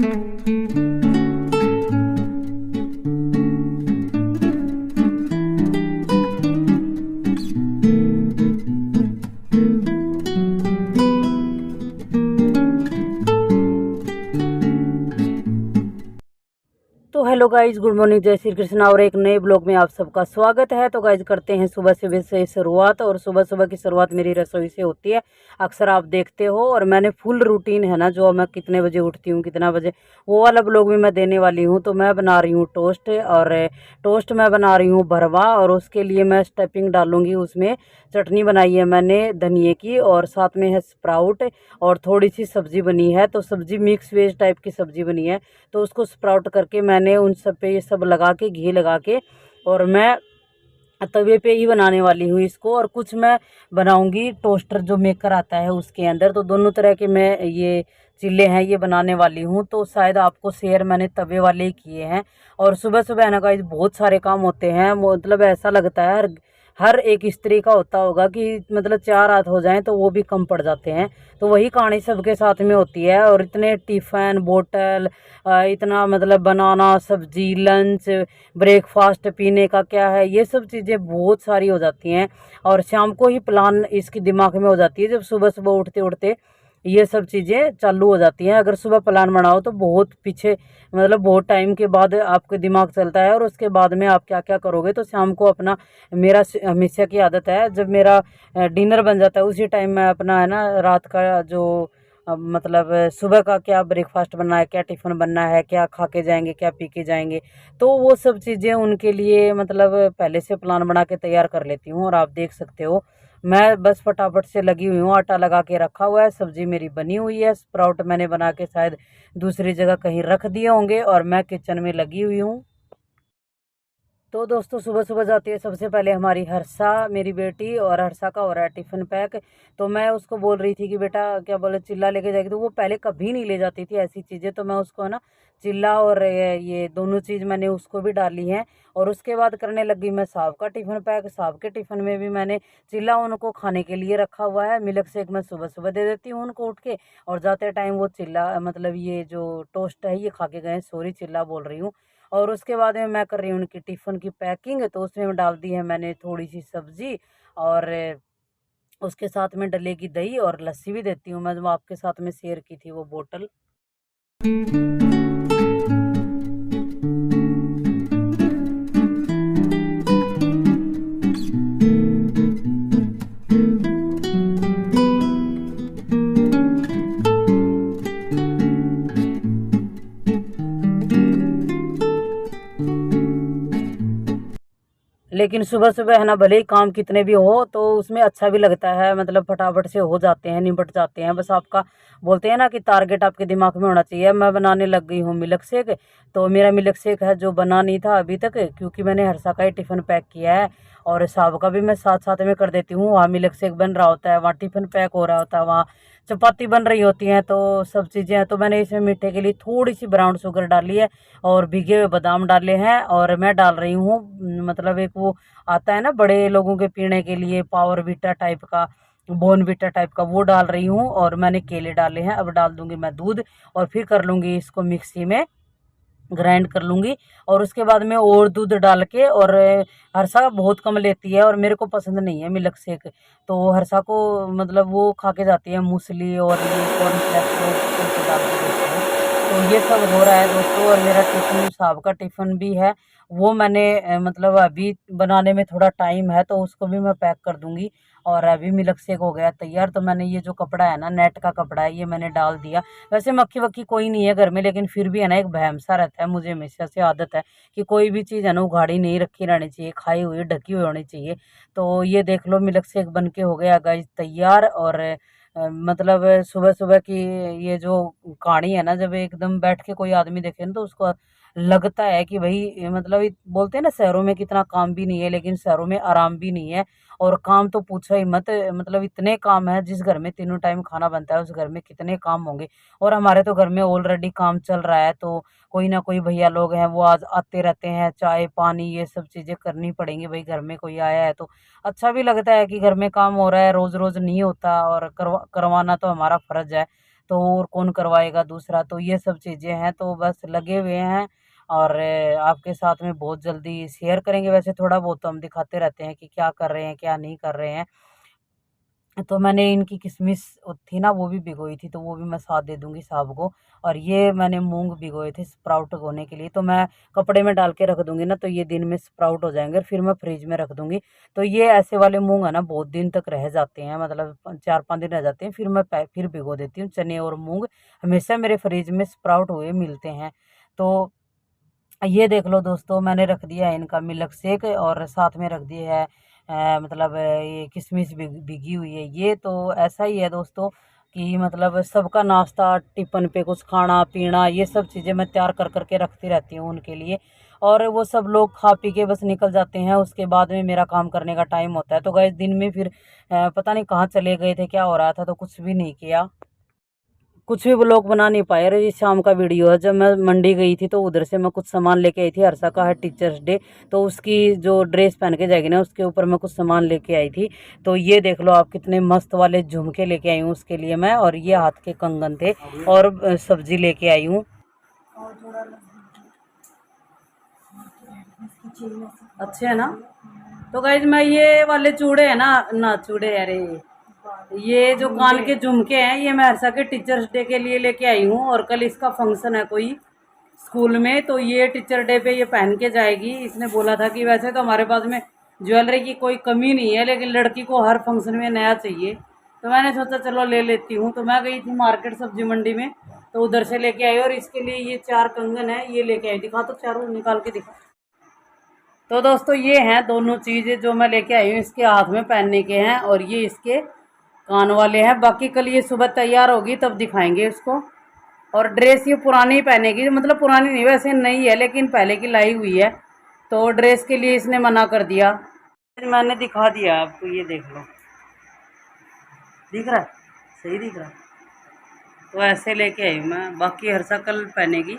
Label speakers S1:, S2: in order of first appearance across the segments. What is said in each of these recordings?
S1: तो hello guys, good morning, जय श्री कृष्ण और एक नए ब्लॉग में आप सबका स्वागत है। तो गाइज करते हैं सुबह सुबह से शुरुआत, और सुबह सुबह की शुरुआत मेरी रसोई से होती है, अक्सर आप देखते हो। और मैंने फुल रूटीन है ना, जो मैं कितने बजे उठती हूँ कितना बजे, वो वाला ब्लॉग भी मैं देने वाली हूँ। तो मैं बना रही हूँ टोस्ट, और टोस्ट मैं बना रही हूँ भरवा, और उसके लिए मैं स्टफिंग डालूंगी। उसमें चटनी बनाई है मैंने धनिए की, और साथ में है स्प्राउट, और थोड़ी सी सब्जी बनी है। तो सब्जी मिक्स वेज टाइप की सब्जी बनी है, तो उसको स्प्राउट करके मैंने उन सब पे ये सब लगा के, घी लगा के, और मैं तवे पे ही बनाने वाली हूँ इसको। और कुछ मैं बनाऊंगी टोस्टर जो मेकर आता है उसके अंदर। तो दोनों तरह के मैं ये चिल्ले हैं ये बनाने वाली हूँ। तो शायद आपको शेयर मैंने तवे वाले ही किए हैं। और सुबह सुबह है ना गाइस, बहुत सारे काम होते हैं। मतलब ऐसा लगता है हर एक स्त्री का होता होगा कि मतलब 4 हाथ हो जाएं तो वो भी कम पड़ जाते हैं। तो वही कहानी सबके साथ में होती है। और इतने टिफ़िन बोतल, इतना मतलब बनाना, सब्जी, लंच, ब्रेकफास्ट, पीने का क्या है, ये सब चीज़ें बहुत सारी हो जाती हैं। और शाम को ही प्लान इसकी दिमाग में हो जाती है, जब सुबह सुबह उठते उठते ये सब चीज़ें चालू हो जाती हैं। अगर सुबह प्लान बनाओ तो बहुत पीछे, मतलब बहुत टाइम के बाद आपके दिमाग चलता है, और उसके बाद में आप क्या क्या करोगे। तो शाम को अपना, मेरा हमेशा की आदत है, जब मेरा डिनर बन जाता है उसी टाइम मैं अपना है ना रात का जो मतलब सुबह का क्या ब्रेकफास्ट बनना है, क्या टिफ़िन बनना है, क्या खा के जाएंगे, क्या पी के जाएंगे, तो वो सब चीज़ें उनके लिए मतलब पहले से प्लान बना के तैयार कर लेती हूँ। और आप देख सकते हो मैं बस फटाफट से लगी हुई हूँ, आटा लगा के रखा हुआ है, सब्जी मेरी बनी हुई है, स्प्राउट मैंने बना के शायद दूसरी जगह कहीं रख दिए होंगे, और मैं किचन में लगी हुई हूँ। तो दोस्तों सुबह सुबह जाती है सबसे पहले हमारी हर्षा, मेरी बेटी, और हर्षा का हो रहा है टिफ़िन पैक। तो मैं उसको बोल रही थी कि बेटा क्या बोले चिल्ला लेके जाएगी, तो वो पहले कभी नहीं ले जाती थी ऐसी चीज़ें। तो मैं उसको है ना चिल्ला और ये दोनों चीज़ मैंने उसको भी डाली हैं। और उसके बाद करने लगी मैं साहब का टिफ़िन पैक। साहब के टिफ़िन में भी मैंने चिल्ला उनको खाने के लिए रखा हुआ है। मिल्क शेक मैं सुबह सुबह दे देती हूँ उनको उठ के, और जाते टाइम वो चिल्ला मतलब ये जो टोस्ट है ये खा के गए, सॉरी चिल्ला बोल रही हूँ। और उसके बाद में मैं कर रही हूँ उनकी टिफ़िन की पैकिंग। तो उसमें डाल दी है मैंने थोड़ी सी सब्जी, और उसके साथ में डलेगी दही, और लस्सी भी देती हूँ मैं, जो आपके साथ में शेयर की थी वो बोतल। लेकिन सुबह सुबह है ना, भले ही काम कितने भी हो तो उसमें अच्छा भी लगता है, मतलब फटाफट से हो जाते हैं, निपट जाते हैं। बस आपका बोलते हैं ना कि टारगेट आपके दिमाग में होना चाहिए। मैं बनाने लग गई हूँ मिल्क शेक। तो मेरा मिल्क शेक है जो बना नहीं था अभी तक, क्योंकि मैंने हर्षा का ही टिफ़िन पैक किया है, और साहब का भी मैं साथ साथ में कर देती हूँ। वहाँ मिल्क शेक बन रहा होता है, वहाँ टिफ़िन पैक हो रहा होता है, वहाँ चपाती बन रही होती हैं, तो सब चीज़ें हैं। तो मैंने इसमें मीठे के लिए थोड़ी सी ब्राउन शुगर डाली है, और भीगे हुए बादाम डाले हैं, और मैं डाल रही हूँ मतलब एक वो आता है ना बड़े लोगों के पीने के लिए पावर बीटा टाइप का, बोर्नवीटा टाइप का, वो डाल रही हूँ। और मैंने केले डाले हैं, अब डाल दूंगी मैं दूध, और फिर कर लूँगी इसको मिक्सी में ग्राइंड कर लूँगी। और उसके बाद में और दूध डाल के, और हर्षा बहुत कम लेती है, और मेरे को पसंद नहीं है मिल्क शेक। तो हर्षा को मतलब वो खा के जाती है मूसली और ये कॉर्नफ्लेक्स और डाल के देती है। तो ये सब हो रहा है दोस्तों। और मेरा टिफ़िन, साहब का टिफ़िन भी है, वो मैंने मतलब अभी बनाने में थोड़ा टाइम है, तो उसको भी मैं पैक कर दूंगी। और अभी मिल्क शेक हो गया तैयार। तो मैंने ये जो कपड़ा है ना, नेट का कपड़ा है, ये मैंने डाल दिया। वैसे मक्खी वक्खी कोई नहीं है घर में, लेकिन फिर भी है ना एक वहम सा रहता है, मुझे हमेशा से आदत है कि कोई भी चीज़ है ना उघाड़ी नहीं रखी रहनी चाहिए, खाई हुई ढकी हुई होनी चाहिए। तो ये देख लो मिल्क शेक बन के हो गया गाइस तैयार। और मतलब सुबह सुबह की ये जो कहानी है ना, जब एकदम बैठ के कोई आदमी देखे ना तो उसको लगता है कि भाई मतलब बोलते हैं ना शहरों में कितना काम भी नहीं है, लेकिन शहरों में आराम भी नहीं है। और काम तो पूछो ही मत, मतलब इतने काम है। जिस घर में तीनों टाइम खाना बनता है उस घर में कितने काम होंगे। और हमारे तो घर में ऑलरेडी काम चल रहा है, तो कोई ना कोई भैया लोग हैं वो आज आते रहते हैं, चाय पानी ये सब चीज़ें करनी पड़ेंगी, भाई घर में कोई आया है तो अच्छा भी लगता है कि घर में काम हो रहा है, रोज़ रोज़ नहीं होता, और करवाना तो हमारा फ़र्ज़ है। तो और कौन करवाएगा दूसरा। तो ये सब चीज़ें हैं, तो बस लगे हुए हैं और आपके साथ में बहुत जल्दी शेयर करेंगे। वैसे थोड़ा बहुत तो हम दिखाते रहते हैं कि क्या कर रहे हैं क्या नहीं कर रहे हैं। तो मैंने इनकी किशमिश थी ना, वो भी भिगोई थी, तो वो भी मैं साथ दे दूंगी साहब को। और ये मैंने मूंग भिगोए थे स्प्राउट होने के लिए, तो मैं कपड़े में डाल के रख दूंगी ना, तो ये दिन में स्प्राउट हो जाएंगे, फिर मैं फ्रिज में रख दूंगी। तो ये ऐसे वाले मूंग है ना, बहुत दिन तक रह जाते हैं, मतलब 4-5 दिन रह जाते हैं, फिर मैं फिर भिगो देती हूँ। चने और मूंग हमेशा मेरे फ्रिज में स्प्राउट हुए मिलते हैं। तो ये देख लो दोस्तों, मैंने रख दिया है इनका मिल्क शेक, और साथ में रख दिया है मतलब ये किशमिश भिगी हुई है। ये तो ऐसा ही है दोस्तों कि मतलब सबका नाश्ता, टिफ़िन पे कुछ खाना पीना, ये सब चीज़ें मैं तैयार कर करके रखती रहती हूँ उनके लिए। और वो सब लोग खा पी के बस निकल जाते हैं, उसके बाद में मेरा काम करने का टाइम होता है। तो गाइस दिन में फिर पता नहीं कहाँ चले गए थे, क्या हो रहा था, तो कुछ भी नहीं किया, कुछ भी व्लॉग बना नहीं पाए। अरे ये शाम का वीडियो है, जब मैं मंडी गई थी तो उधर से मैं कुछ सामान लेके आई थी। हर्षा का है टीचर्स डे, तो उसकी जो ड्रेस पहन के जाएगी ना, उसके ऊपर मैं कुछ सामान लेके आई थी। तो ये देख लो आप, कितने मस्त वाले झुमके लेके आई हूँ उसके लिए मैं, और ये हाथ के कंगन थे, और सब्जी लेके आई हूँ। अच्छे है ना। तो गाइज मैं ये वाले चूड़े है ना, ना चूड़े, अरे ये जो कान के झुमके हैं, ये मैं हर्षा के टीचर्स डे के लिए लेके आई हूँ, और कल इसका फंक्शन है कोई स्कूल में, तो ये टीचर डे पे ये पहन के जाएगी। इसने बोला था कि वैसे तो हमारे पास में ज्वेलरी की कोई कमी नहीं है, लेकिन लड़की को हर फंक्शन में नया चाहिए, तो मैंने सोचा चलो ले लेती हूँ। तो मैं गई थी मार्केट सब्जी मंडी में, तो उधर से लेके आई, और इसके लिए ये 4 कंगन है, ये लेके आई। दिखा, तो चारों निकाल के दिखा। तो दोस्तों ये हैं दोनों चीज़ें जो मैं लेके आई हूँ, इसके हाथ में पहनने के हैं, और ये इसके कान वाले हैं। बाकी कल ये सुबह तैयार होगी तब दिखाएंगे इसको। और ड्रेस ये पुरानी ही पहनेगी, मतलब पुरानी नहीं, वैसे नई है, लेकिन पहले की लाई हुई है, तो ड्रेस के लिए इसने मना कर दिया। मैंने दिखा दिया आपको, ये देख लो, दिख रहा है, सही दिख रहा है। तो ऐसे लेके आई हूँ मैं, बाकी हर्षा कल पहनेगी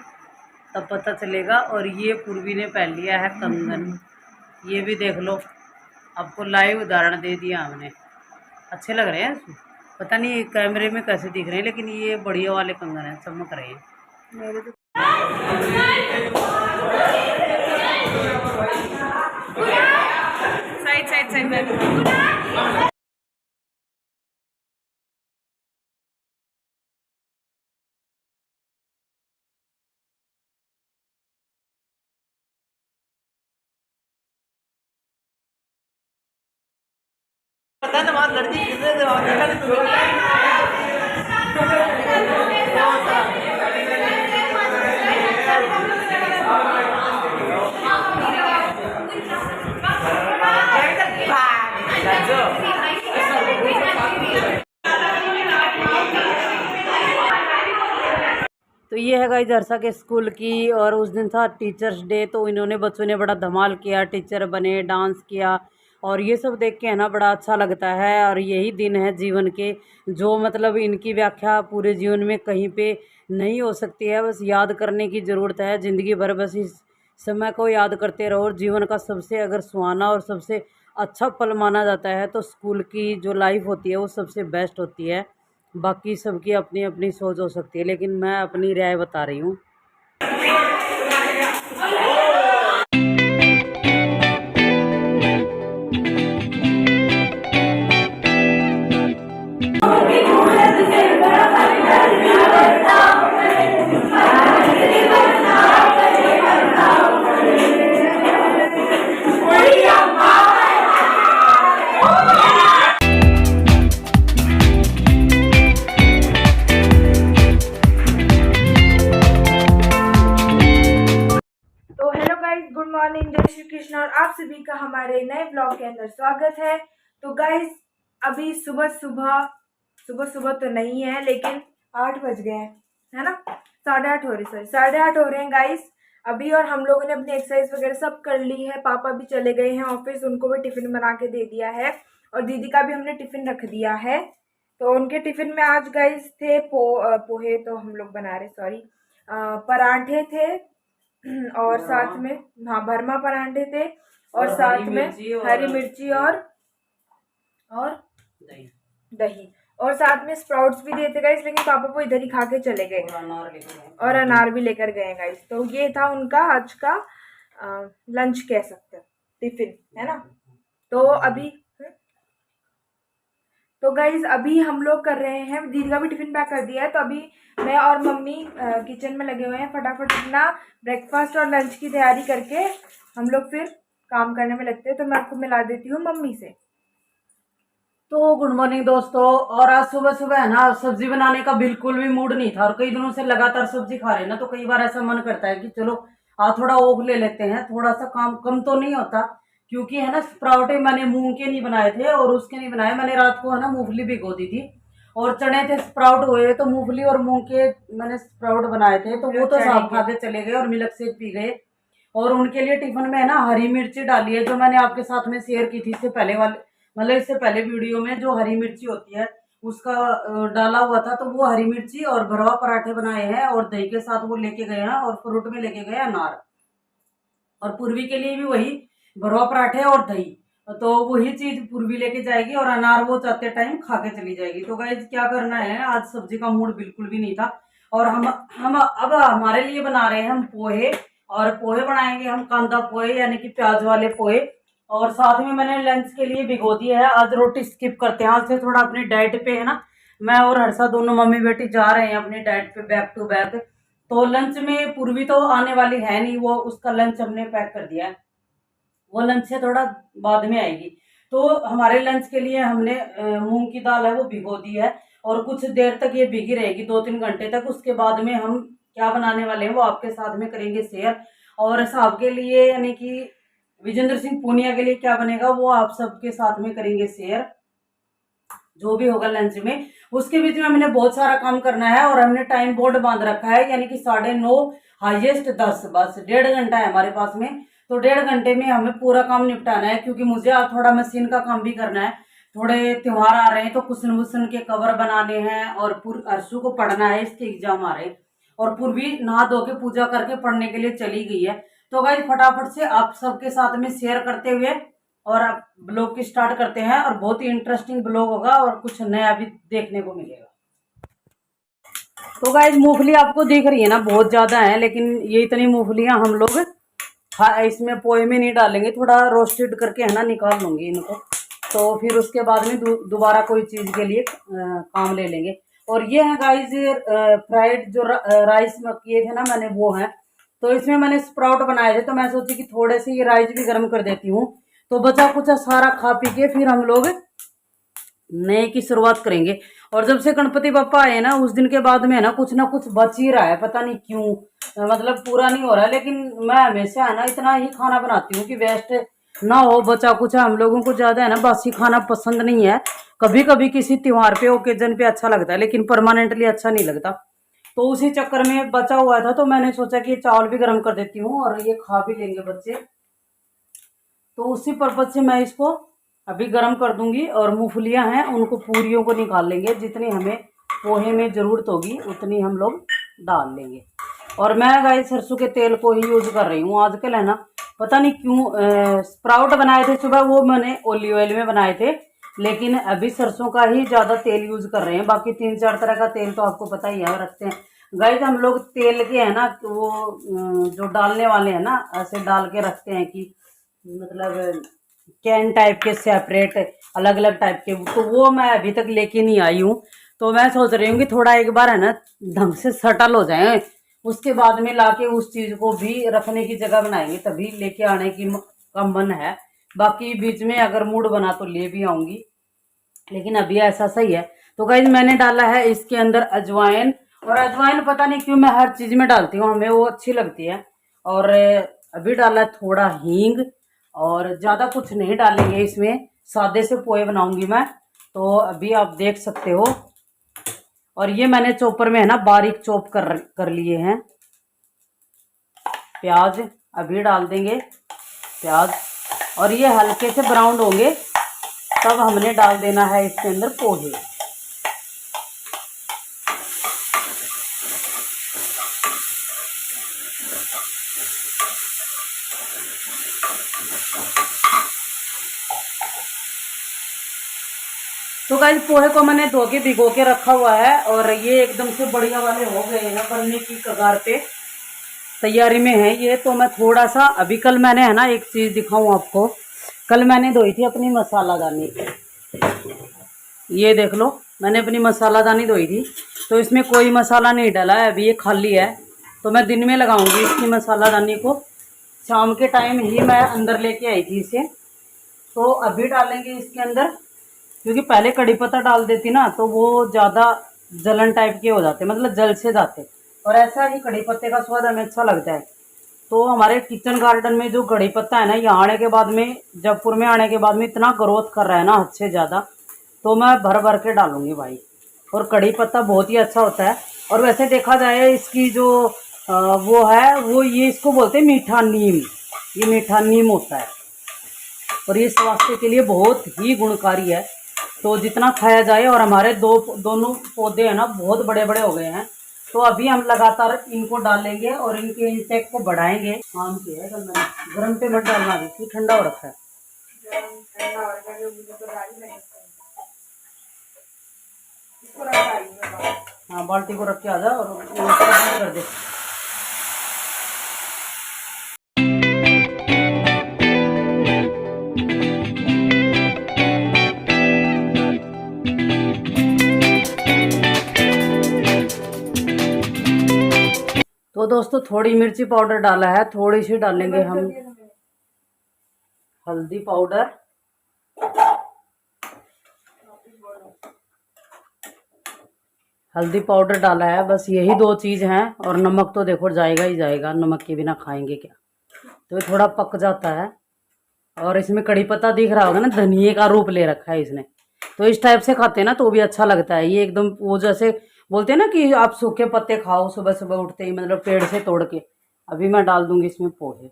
S1: तब पता चलेगा। और ये पूर्वी ने पहन लिया है कंगन, ये भी देख लो, आपको लाइव उदाहरण दे दिया हमने। अच्छे लग रहे हैं इसमें, पता नहीं कैमरे में कैसे दिख रहे हैं, लेकिन ये बढ़िया वाले कंगन हैं, चमक रहे हैं मेरे तो। Side side side. पता है तुम्हारी लड़की तो ये है गाइस हर्षा के स्कूल की, और उस दिन था टीचर्स डे, तो इन्होंने बच्चों ने बड़ा धमाल किया, टीचर बने, डांस किया, और ये सब देख के है ना बड़ा अच्छा लगता है। और यही दिन है जीवन के, जो मतलब इनकी व्याख्या पूरे जीवन में कहीं पे नहीं हो सकती है, बस याद करने की ज़रूरत है ज़िंदगी भर। बस इस समय को याद करते रहो। और जीवन का सबसे अगर सुहाना और सबसे अच्छा पल माना जाता है, तो स्कूल की जो लाइफ होती है वो सबसे बेस्ट होती है। बाकी सबकी अपनी अपनी सोच हो सकती है, लेकिन मैं अपनी राय बता रही हूँ।
S2: गुड मॉर्निंग, जय श्री कृष्ण, और आप सभी का हमारे नए ब्लॉग के अंदर स्वागत है। तो गाइस अभी सुबह सुबह तो नहीं है, लेकिन 8 बज गए हैं, है ना, 8:30 हो रही, सॉरी 8:30 हो रहे हैं गाइस अभी। और हम लोगों ने अपनी एक्सरसाइज वगैरह सब कर ली है। पापा भी चले गए हैं ऑफिस, उनको भी टिफिन बना के दे दिया है, और दीदी का भी हमने टिफिन रख दिया है। तो उनके टिफिन में आज गाइस थे पोहे, तो हम लोग बना रहे, सॉरी, पराठे थे, और साथ में, हाँ, भरमा पराठे थे, और साथ में हरी मिर्ची और दही। और साथ में स्प्राउट्स भी दिए थे गाइस, लेकिन पापा वो इधर ही खा के चले गए और अनार भी लेकर गए गाइस। तो ये था उनका आज का लंच कह सकते हैं, टिफिन है ना। तो अभी तो गाइज अभी हम लोग कर रहे हैं, दीदी का भी टिफिन पैक कर दिया है, तो अभी मैं और मम्मी किचन में लगे हुए हैं फटाफट अपना ब्रेकफास्ट और लंच की तैयारी करके हम लोग फिर काम करने में लगते हैं। तो मैं आपको मिला देती हूँ मम्मी से।
S1: तो गुड मॉर्निंग दोस्तों। और आज सुबह सुबह है ना, सब्जी बनाने का बिल्कुल भी मूड नहीं था और कई दिनों से लगातार सब्जी खा रहे हैं ना, तो कई बार ऐसा मन करता है कि चलो आज थोड़ा ऑफ ले लेते हैं, थोड़ा सा काम कम तो नहीं होता। क्योंकि है ना, स्प्राउटे मैंने मूंग के नहीं बनाए थे और उसके नहीं बनाए, मैंने रात को है ना मूंगफली भिगो दी थी और चने थे स्प्राउट हुए, तो मूंगफली और मूंग के मैंने स्प्राउट बनाए थे, तो वो तो साफ खा के चले गए और मिल्क शेक पी गए। और उनके लिए टिफिन में है ना हरी मिर्ची डाली है, जो मैंने आपके साथ में शेयर की थी इससे पहले वाले, मतलब इससे पहले वीडियो में, जो हरी मिर्ची होती है उसका डाला हुआ था। तो वो हरी मिर्ची और भरवा पराठे बनाए हैं और दही के साथ वो लेके गए हैं, और फ्रूट में लेके गए अनार। और पूर्वी के लिए भी वही भरवा पराठे और दही, तो वही चीज पूर्वी लेके जाएगी और अनार वो चाहते टाइम खा के चली जाएगी। तो गाइस क्या करना है, आज सब्जी का मूड बिल्कुल भी नहीं था और हम अब हमारे लिए बना रहे हैं हम पोहे। और पोहे बनाएंगे हम कांदा पोहे, यानी कि प्याज वाले पोहे। और साथ में मैंने लंच के लिए भिगो दिया है, आज रोटी स्किप करते हैं, आज से थोड़ा अपनी डाइट पे है ना, मैं और हर्षा दोनों मम्मी बेटी जा रहे हैं अपनी डाइट पे बैक टू बैक। तो लंच में पूर्वी तो आने वाली है नहीं, वो उसका लंच हमने पैक कर दिया है, वो लंच से थोड़ा बाद में आएगी। तो हमारे लंच के लिए हमने मूंग की दाल है वो भिगो दी है और कुछ देर तक ये भिगी रहेगी, 2-3 घंटे तक। उसके बाद में हम क्या बनाने वाले हैं वो आपके साथ में करेंगे शेयर। और साहब के लिए यानी कि विजेंद्र सिंह पूनिया के लिए क्या बनेगा वो आप सबके साथ में करेंगे शेयर, जो भी होगा लंच में। उसके बीच में हमने बहुत सारा काम करना है और हमने टाइम बोर्ड बांध रखा है, यानी कि 9:30 हाईएस्ट 10, बस 1.5 घंटा है हमारे पास में। तो 1.5 घंटे में हमें पूरा काम निपटाना है, क्योंकि मुझे आज थोड़ा मशीन का काम भी करना है। थोड़े त्योहार आ रहे हैं तो कुशन वुशन के कवर बनाने हैं और अर्शु को पढ़ना है, इसके एग्जाम आ रहे हैं। और पूर्वी नहा धो के पूजा करके पढ़ने के लिए चली गई है। तो गाइस फटाफट से आप सबके साथ में शेयर करते हुए और अब ब्लॉग की स्टार्ट करते हैं, और बहुत ही इंटरेस्टिंग ब्लॉग होगा और कुछ नया भी देखने को मिलेगा। तो गाइस मूंगफली आपको दिख रही है ना, बहुत ज्यादा है, लेकिन ये इतनी मूंगफलियां हम लोग इसमें पोहे में नहीं डालेंगे, थोड़ा रोस्टेड करके है ना निकाल लूंगी इनको। तो फिर उसके बाद में दोबारा कोई चीज के लिए काम ले लेंगे। और ये है गाइस फ्राइड जो राइस किए थे ना मैंने, वो है। तो इसमें मैंने स्प्राउट बनाए थे, तो मैं सोची कि थोड़े से ये राइस भी गर्म कर देती हूँ, तो बचा कुछ सारा खा पी के फिर हम लोग नए की शुरुआत करेंगे। और जब से गणपति बप्पा आए ना, उस दिन के बाद में है ना कुछ बच ही रहा है, पता नहीं क्यों, मतलब पूरा नहीं हो रहा है। लेकिन मैं हमेशा है ना इतना ही खाना बनाती हूँ कि वेस्ट ना हो, बचा कुछ। हम लोगों को ज्यादा है ना बासी खाना पसंद नहीं है, कभी कभी किसी त्योहार पे ओकेजन पे अच्छा लगता है, लेकिन परमानेंटली अच्छा नहीं लगता। तो उसी चक्कर में बचा हुआ था, तो मैंने सोचा कि चावल भी गर्म कर देती हूँ और ये खा भी लेंगे बच्चे। तो उसी पर्पज से मैं इसको अभी गर्म कर दूंगी। और मूंगफलियां हैं उनको पूरियों को निकाल लेंगे, जितनी हमें पोहे में ज़रूरत होगी उतनी हम लोग डाल लेंगे। और मैं गाइस सरसों के तेल को ही यूज कर रही हूँ आजकल, है ना, पता नहीं क्यों। स्प्राउट बनाए थे सुबह, वो मैंने ओलिव ऑयल में बनाए थे, लेकिन अभी सरसों का ही ज़्यादा तेल यूज कर रहे हैं। बाकी 3-4 तरह का तेल तो आपको पता ही है रखते हैं गाइस हम लोग। तेल के है ना वो जो डालने वाले हैं ना, ऐसे डाल के रखते हैं कि मतलब कैन टाइप के सेपरेट अलग अलग टाइप के, तो वो मैं अभी तक लेके नहीं आई हूँ। तो मैं सोच रही हूँ कि थोड़ा एक बार है ना ढंग से सेटल हो जाए, उसके बाद में लाके उस चीज को भी रखने की जगह बनाएंगे, तभी लेके आने की का मन है। बाकी बीच में अगर मूड बना तो ले भी आऊंगी, लेकिन अभी ऐसा सही है। तो गाइस मैंने डाला है इसके अंदर अजवाइन, और अजवाइन पता नहीं क्यों मैं हर चीज में डालती हूँ, हमें वो अच्छी लगती है। और अभी डाला है थोड़ा हींग, और ज्यादा कुछ नहीं डालेंगे इसमें, सादे से पोहे बनाऊंगी मैं। तो अभी आप देख सकते हो। और ये मैंने चॉपर में है ना बारीक चॉप कर लिए हैं प्याज, अभी डाल देंगे प्याज। और ये हल्के से ब्राउन होंगे तब हमने डाल देना है इसके अंदर पोहे। तो गाइस पोहे को मैंने धो के भिगो के रखा हुआ है और ये एकदम से बढ़िया वाले हो गए हैं, बनने की कगार पे तैयारी में है ये। तो मैं थोड़ा सा अभी कल मैंने है ना एक चीज़ दिखाऊं आपको, कल मैंने धोई थी अपनी मसालादानी, ये देख लो मैंने अपनी मसालादानी धोई थी। तो इसमें कोई मसाला नहीं डाला है, अभी ये खाली है। तो मैं दिन में लगाऊंगी इसकी मसालादानी को, शाम के टाइम ही मैं अंदर लेके आई थी इसे। तो अभी डालेंगे इसके अंदर, क्योंकि पहले कड़ी पत्ता डाल देती ना तो वो ज़्यादा जलन टाइप के हो जाते, मतलब जल से जाते। और ऐसा ही कड़ी पत्ते का स्वाद हमें अच्छा लगता है। तो हमारे किचन गार्डन में जो कड़ी पत्ता है ना, यहाँ आने के बाद में, जयपुर में आने के बाद में इतना ग्रोथ कर रहा है ना हद से ज़्यादा, तो मैं भर भर के डालूंगी भाई। और कड़ी पत्ता बहुत ही अच्छा होता है। और वैसे देखा जाए इसकी जो वो है, वो ये इसको बोलते हैं मीठा नीम, ये मीठा नीम होता है और ये स्वास्थ्य के लिए बहुत ही गुणकारी है। तो जितना खाया जाए। और हमारे दोनों पौधे हैं ना बहुत बड़े बड़े हो गए हैं, तो अभी हम लगातार इनको डालेंगे और इनके इंटेक को बढ़ाएंगे। आम की है, कल मैंने गर्म पे मत डालना, भी ठंडा हो रखा है। हाँ बाल्टी को रख के आ जा और कर दे। तो दोस्तों थोड़ी मिर्ची पाउडर डाला है, थोड़ी सी डालेंगे हम हल्दी पाउडर, हल्दी पाउडर डाला है, बस यही दो चीज़ हैं। और नमक तो देखो जाएगा ही जाएगा, नमक के बिना खाएंगे क्या। तो ये थोड़ा पक जाता है। और इसमें कड़ी पत्ता दिख रहा होगा ना, धनिए का रूप ले रखा है इसने। तो इस टाइप से खाते हैं ना तो भी अच्छा लगता है। ये एकदम वो जैसे बोलते हैं ना कि आप सूखे पत्ते खाओ सुबह सुबह उठते ही, मतलब पेड़ से तोड़ के। अभी मैं डाल दूंगी इसमें पोहे,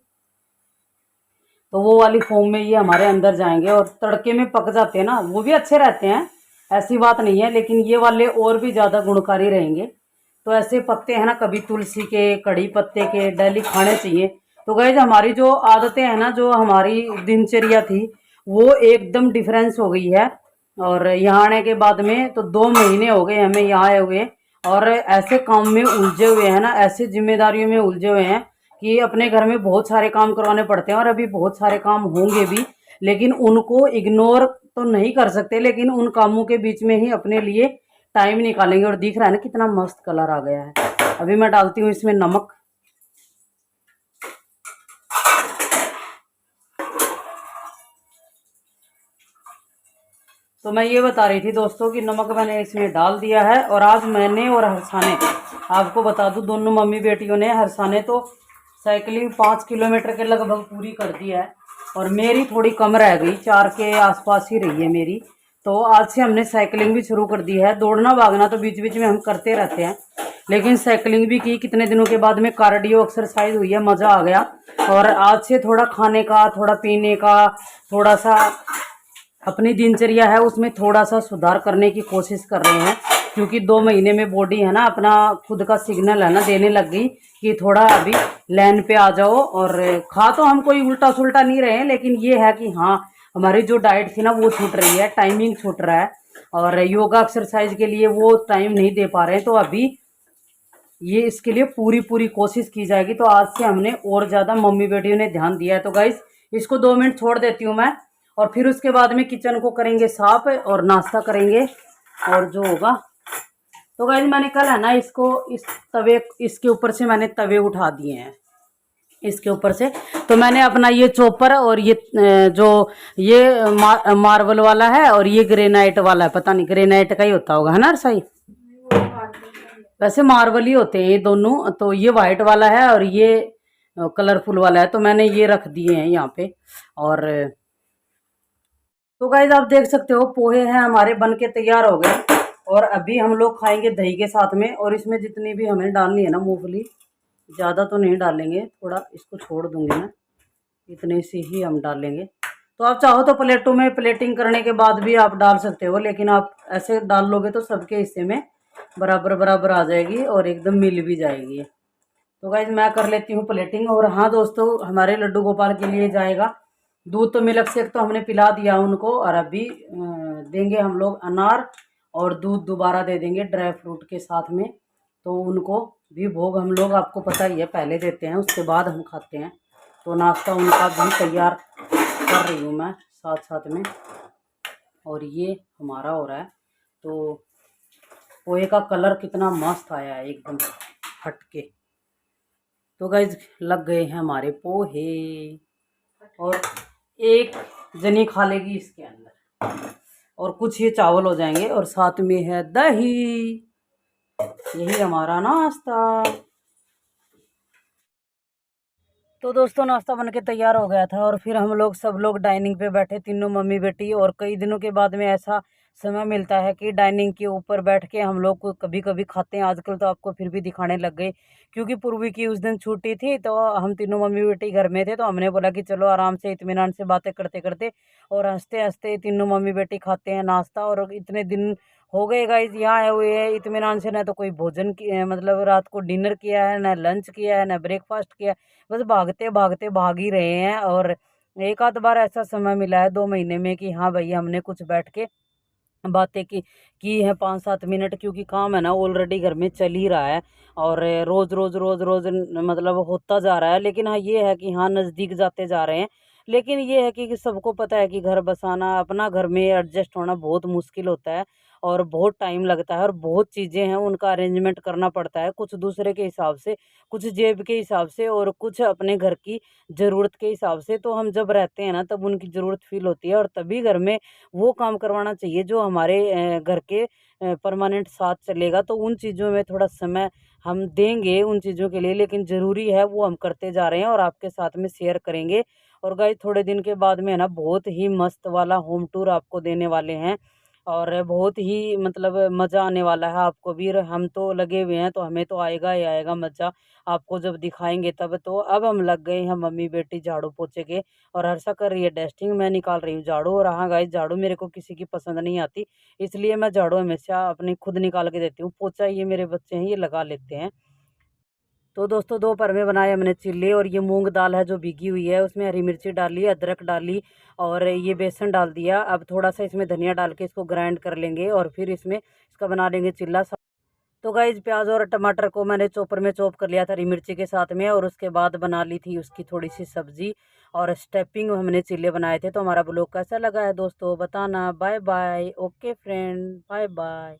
S1: तो वो वाली फॉर्म में ये हमारे अंदर जाएंगे और तड़के में पक जाते हैं ना, वो भी अच्छे रहते हैं, ऐसी बात नहीं है। लेकिन ये वाले और भी ज़्यादा गुणकारी रहेंगे। तो ऐसे पत्ते हैं ना, कभी तुलसी के, कड़ी पत्ते के डेली खाने चाहिए। तो गाइस हमारी जो आदतें हैं ना, जो हमारी दिनचर्या थी, वो एकदम डिफरेंस हो गई है। और यहाँ आने के बाद में तो 2 महीने हो गए हमें यहाँ आए हुए, और ऐसे काम में उलझे हुए हैं ना, ऐसे जिम्मेदारियों में उलझे हुए हैं कि अपने घर में बहुत सारे काम करवाने पड़ते हैं। और अभी बहुत सारे काम होंगे भी, लेकिन उनको इग्नोर तो नहीं कर सकते, लेकिन उन कामों के बीच में ही अपने लिए टाइम निकालेंगे। और दिख रहा है ना कितना मस्त कलर आ गया है। अभी मैं डालती हूँ इसमें नमक। तो मैं ये बता रही थी दोस्तों कि नमक मैंने इसमें डाल दिया है। और आज मैंने और हर्षा ने, आपको बता दूं दोनों मम्मी बेटियों ने, हर्षा ने तो साइकिलिंग 5 किलोमीटर के लगभग पूरी कर दी है और मेरी थोड़ी कम रह गई, 4 के आसपास ही रही है मेरी। तो आज से हमने साइकिलिंग भी शुरू कर दी है। दौड़ना भागना तो बीच बीच में हम करते रहते हैं, लेकिन साइकिलिंग भी की कितने दिनों के बाद में, कार्डियो एक्सरसाइज हुई है, मज़ा आ गया। और आज से थोड़ा खाने का, थोड़ा पीने का, थोड़ा सा अपनी दिनचर्या है उसमें थोड़ा सा सुधार करने की कोशिश कर रहे हैं। क्योंकि 2 महीने में बॉडी है ना अपना खुद का सिग्नल है ना देने लग गई कि थोड़ा अभी लाइन पे आ जाओ। और खा तो हम कोई उल्टा सुल्टा नहीं रहे हैं, लेकिन ये है कि हाँ हमारी जो डाइट थी ना वो छूट रही है, टाइमिंग छूट रहा है। और योगा एक्सरसाइज के लिए वो टाइम नहीं दे पा रहे हैं। तो अभी ये इसके लिए पूरी पूरी कोशिश की जाएगी। तो आज से हमने और ज़्यादा मम्मी बेटियों ने ध्यान दिया है। तो गाइस इसको 2 मिनट छोड़ देती हूँ मैं, और फिर उसके बाद में किचन को करेंगे साफ और नाश्ता करेंगे और जो होगा। तो गाइस मैंने कल है ना इसको, इस तवे, इसके ऊपर से मैंने तवे उठा दिए हैं, इसके ऊपर से। तो मैंने अपना ये चॉपर और ये जो ये मार्बल वाला है और ये ग्रेनाइट वाला है, पता नहीं ग्रेनाइट का ही होता होगा है ना सही, वैसे मार्बल ही होते हैं ये दोनों। तो ये वाइट वाला है और ये कलरफुल वाला है, तो मैंने ये रख दिए हैं यहाँ पे। और तो गाइस आप देख सकते हो पोहे हैं हमारे बन के तैयार हो गए। और अभी हम लोग खाएंगे दही के साथ में। और इसमें जितनी भी हमें डालनी है ना मूंगफली, ज़्यादा तो नहीं डालेंगे, थोड़ा इसको छोड़ दूंगी मैं, इतने से ही हम डालेंगे। तो आप चाहो तो प्लेटों में प्लेटिंग करने के बाद भी आप डाल सकते हो, लेकिन आप ऐसे डाल लोगे तो सबके हिस्से में बराबर बराबर आ जाएगी और एकदम मिल भी जाएगी। तो गाइज मैं कर लेती हूँ प्लेटिंग। और हाँ दोस्तों, हमारे लड्डू गोपाल के लिए जाएगा दूध तो मिल्क शेक तो हमने पिला दिया उनको, और अभी देंगे हम लोग अनार, और दूध दोबारा दे देंगे ड्राई फ्रूट के साथ में। तो उनको भी भोग हम लोग, आपको पता ही है, पहले देते हैं, उसके बाद हम खाते हैं। तो नाश्ता उनका भी तैयार कर रही हूँ मैं साथ साथ में। और ये हमारा हो रहा है। तो पोहे का कलर कितना मस्त आया है, एकदम हटके। तो गाइज लग गए हैं हमारे पोहे, और एक जनी खा लेगी इसके अंदर, और कुछ ये चावल हो जाएंगे, और साथ में है दही। यही हमारा नाश्ता। तो दोस्तों नाश्ता बनके तैयार हो गया था, और फिर हम लोग सब लोग डाइनिंग पे बैठे, तीनों मम्मी बेटी। और कई दिनों के बाद में ऐसा समय मिलता है कि डाइनिंग के ऊपर बैठ के हम लोग को कभी कभी खाते हैं। आजकल तो आपको फिर भी दिखाने लग गए, क्योंकि पूर्वी की उस दिन छुट्टी थी, तो हम तीनों मम्मी बेटी घर में थे। तो हमने बोला कि चलो आराम से इत्मीनान से बातें करते करते और हंसते हंसते तीनों मम्मी बेटी खाते हैं नाश्ता। और इतने दिन हो गए गाइज यहाँ आए हुए हैं इत्मीनान से, ना तो कोई भोजन मतलब रात को डिनर किया है, ना लंच किया है, ना ब्रेकफास्ट किया है। बस भागते भागते भाग ही रहे हैं। और एक आध बार ऐसा समय मिला है 2 महीने में कि हाँ भैया हमने कुछ बैठ के बातें की है 5-7 मिनट, क्योंकि काम है ना ऑलरेडी घर में चल ही रहा है। और रोज रोज रोज रोज मतलब होता जा रहा है। लेकिन हाँ ये है कि हाँ नज़दीक जाते जा रहे हैं। लेकिन ये है कि सबको पता है कि घर बसाना, अपना घर में एडजस्ट होना बहुत मुश्किल होता है, और बहुत टाइम लगता है, और बहुत चीज़ें हैं उनका अरेंजमेंट करना पड़ता है, कुछ दूसरे के हिसाब से, कुछ जेब के हिसाब से, और कुछ अपने घर की ज़रूरत के हिसाब से। तो हम जब रहते हैं ना तब उनकी ज़रूरत फील होती है, और तभी घर में वो काम करवाना चाहिए जो हमारे घर के परमानेंट साथ चलेगा। तो उन चीज़ों में थोड़ा समय हम देंगे उन चीज़ों के लिए, लेकिन ज़रूरी है वो हम करते जा रहे हैं, और आपके साथ में शेयर करेंगे। और गाइस थोड़े दिन के बाद में है ना बहुत ही मस्त वाला होम टूर आपको देने वाले हैं, और बहुत ही मतलब मज़ा आने वाला है आपको भी। और हम तो लगे हुए हैं, तो हमें तो आएगा ही आएगा मज़ा, आपको जब दिखाएंगे तब। तो अब हम लग गए हैं मम्मी बेटी झाड़ू पोछे के, और हर्षा कर रही है डस्टिंग, मैं निकाल रही हूँ झाड़ू। और हाँ गाइस झाड़ू मेरे को किसी की पसंद नहीं आती, इसलिए मैं झाड़ू हमेशा अपनी खुद निकाल के देती हूँ। पोछा ये मेरे बच्चे हैं, ये लगा लेते हैं। तो दोस्तों दोपहर में बनाए हमने चिल्ले, और ये मूंग दाल है जो भीगी हुई है, उसमें हरी मिर्ची डाली, अदरक डाली, और ये बेसन डाल दिया। अब थोड़ा सा इसमें धनिया डाल के इसको ग्राइंड कर लेंगे, और फिर इसमें इसका बना लेंगे चिल्ला। तो गाइज प्याज और टमाटर को मैंने चॉपर में चॉप कर लिया था हरी मिर्ची के साथ में, और उसके बाद बना ली थी उसकी थोड़ी सी सब्जी, और स्टेपिंग हमने चिल्ले बनाए थे। तो हमारा ब्लॉग कैसा लगा है दोस्तों बताना। Bye bye. Okay friend, bye bye.